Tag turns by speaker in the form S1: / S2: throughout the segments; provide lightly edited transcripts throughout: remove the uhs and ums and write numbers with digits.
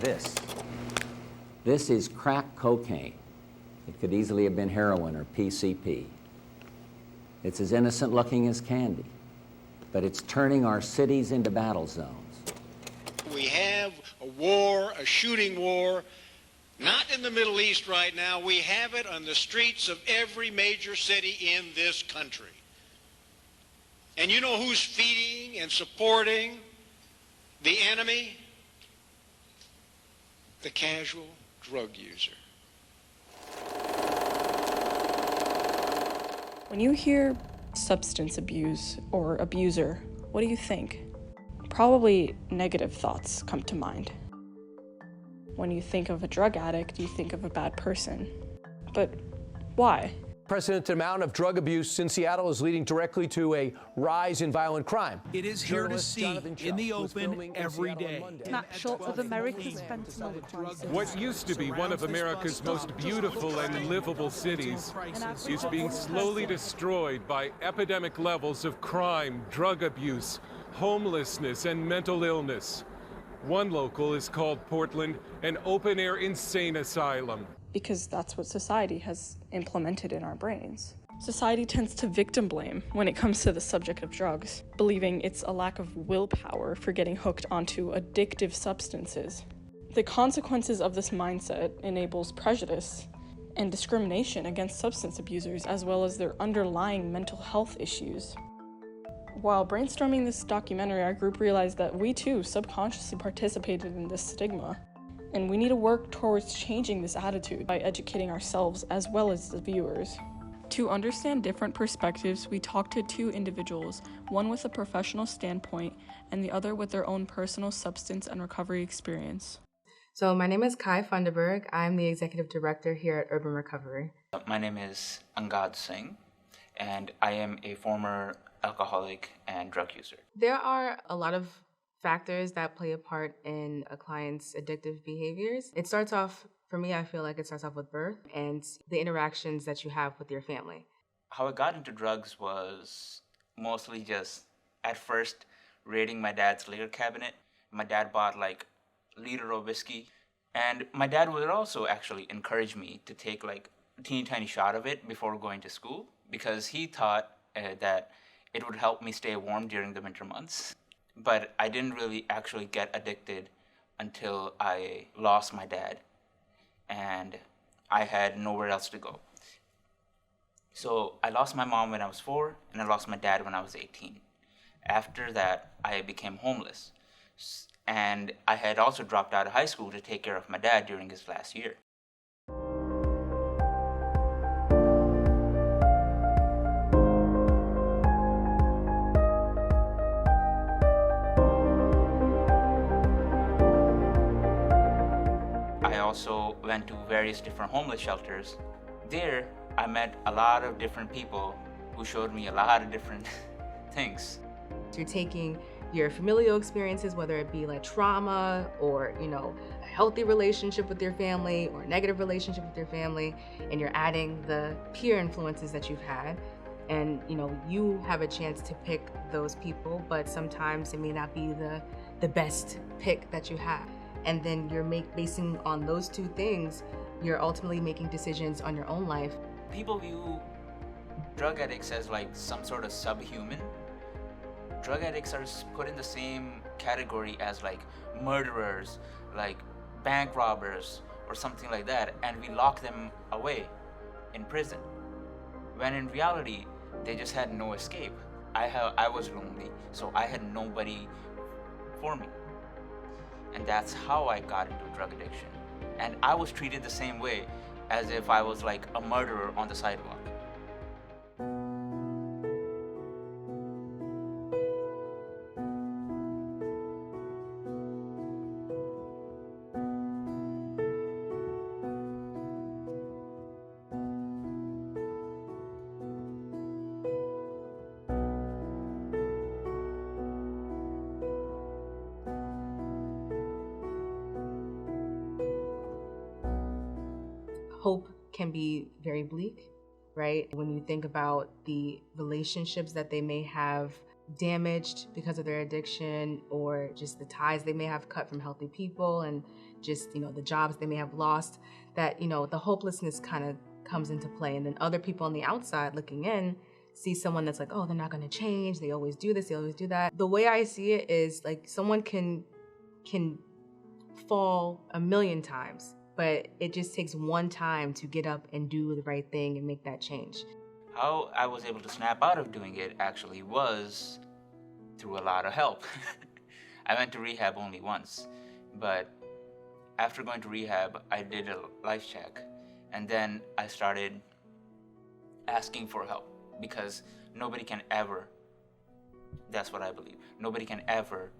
S1: this. This is crack cocaine. It could easily have been heroin or PCP. It's as innocent looking as candy, but it's turning our cities into battle zones.
S2: We have a war, a shooting war, not in the Middle East right now. We have it on the streets of every major city in this country. And you know who's feeding and supporting the enemy? The casual drug user.
S3: When you hear substance abuse or abuser, what do you think? Probably negative thoughts come to mind. When you think of a drug addict, you think of a bad person. But why?
S4: Unprecedented amount of drug abuse in Seattle is leading directly to a rise in violent crime.
S5: It is here to see in the open every day.
S6: Snapshots of America's fentanyl crisis.
S7: What used to be one of America's most beautiful and livable cities is being slowly destroyed by epidemic levels of crime, drug abuse, homelessness, and mental illness. One local is called Portland an open-air insane asylum.
S3: Because that's what society has implemented in our brains. Society tends to victim blame when it comes to the subject of drugs, believing it's a lack of willpower for getting hooked onto addictive substances. The consequences of this mindset enables prejudice and discrimination against substance abusers, as well as their underlying mental health issues. While brainstorming this documentary, our group realized that we too subconsciously participated in this stigma. And we need to work towards changing this attitude by educating ourselves as well as the viewers. To understand different perspectives, we talked to two individuals, one with a professional standpoint and the other with their own personal substance and recovery experience.
S8: So my name is Kai Funderburg. I'm the executive director here at Urban Recovery.
S9: My name is Angad Singh, and I am a former alcoholic and drug user.
S8: There are a lot of factors that play a part in a client's addictive behaviors. It starts off, for me, I feel like it starts off with birth and the interactions that you have with your family.
S9: How I got into drugs was mostly just, at first, raiding my dad's liquor cabinet. My dad bought like a liter of whiskey. And my dad would also actually encourage me to take like a teeny tiny shot of it before going to school, because he thought that it would help me stay warm during the winter months. But I didn't really actually get addicted until I lost my dad and I had nowhere else to go. So I lost my mom when I was 4 and I lost my dad when I was 18. After that, I became homeless. And I had also dropped out of high school to take care of my dad during his last year. I also went to various different homeless shelters. There, I met a lot of different people who showed me a lot of different things.
S8: You're taking your familial experiences, whether it be like trauma or, a healthy relationship with your family or a negative relationship with your family, and you're adding the peer influences that you've had. And, you have a chance to pick those people, but sometimes it may not be the best pick that you have. And then you're basing on those two things, you're ultimately making decisions on your own life.
S9: People view drug addicts as like some sort of subhuman. Drug addicts are put in the same category as like murderers, like bank robbers or something like that, and we lock them away in prison. When in reality, they just had no escape. I was lonely, so I had nobody for me. And that's how I got into drug addiction. And I was treated the same way as if I was like a murderer on the sidewalk.
S8: Hope can be very bleak, right? When you think about the relationships that they may have damaged because of their addiction, or just the ties they may have cut from healthy people, and just, the jobs they may have lost, that, the hopelessness kind of comes into play. And then other people on the outside looking in see someone that's like, oh, they're not going to change. They always do this. They always do that. The way I see it is like someone can fall 1,000,000 times, but it just takes one time to get up and do the right thing and make that change.
S9: How I was able to snap out of doing it actually was through a lot of help. I went to rehab only once, but after going to rehab, I did a life check, and then I started asking for help, because nobody can ever, that's what I believe, nobody can ever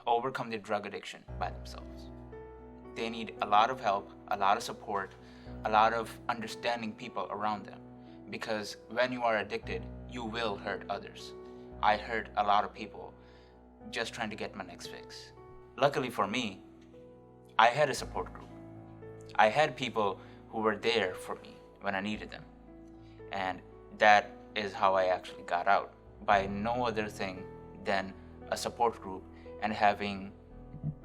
S9: overcome their drug addiction by themselves. They need a lot of help, a lot of support, a lot of understanding people around them, because when you are addicted, you will hurt others. I hurt a lot of people just trying to get my next fix. Luckily for me, I had a support group. I had people who were there for me when I needed them. And that is how I actually got out, by no other thing than a support group and having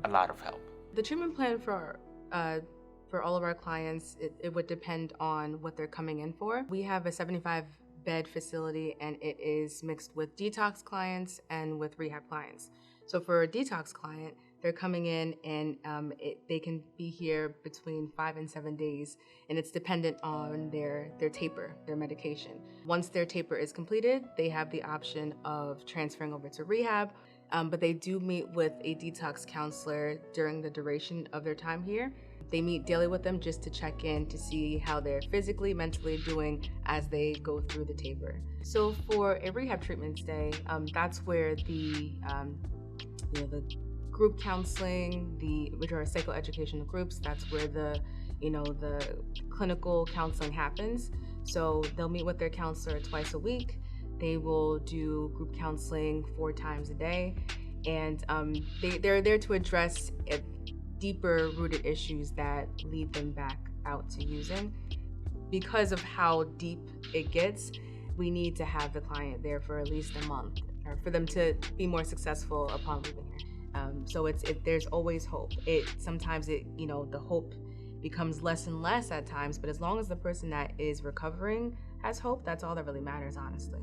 S9: a lot of help.
S8: The treatment plan for all of our clients, it would depend on what they're coming in for. We have a 75-bed facility, and it is mixed with detox clients and with rehab clients. So for a detox client, they're coming in, and they can be here between 5 and 7 days, and it's dependent on their taper, their medication. Once their taper is completed, they have the option of transferring over to rehab, but they do meet with a detox counselor during the duration of their time here. They meet daily with them just to check in to see how they're physically, mentally doing as they go through the taper. So for a rehab treatment stay, that's where the group counseling, which are psychoeducational groups, that's where the clinical counseling happens. So they'll meet with their counselor twice a week. They will do group counseling 4 times a day, and they're there to address deeper rooted issues that lead them back out to using. Because of how deep it gets, we need to have the client there for at least a month, or for them to be more successful upon leaving here. So there's always hope. Sometimes the hope becomes less and less at times, but as long as the person that is recovering has hope, that's all that really matters, honestly.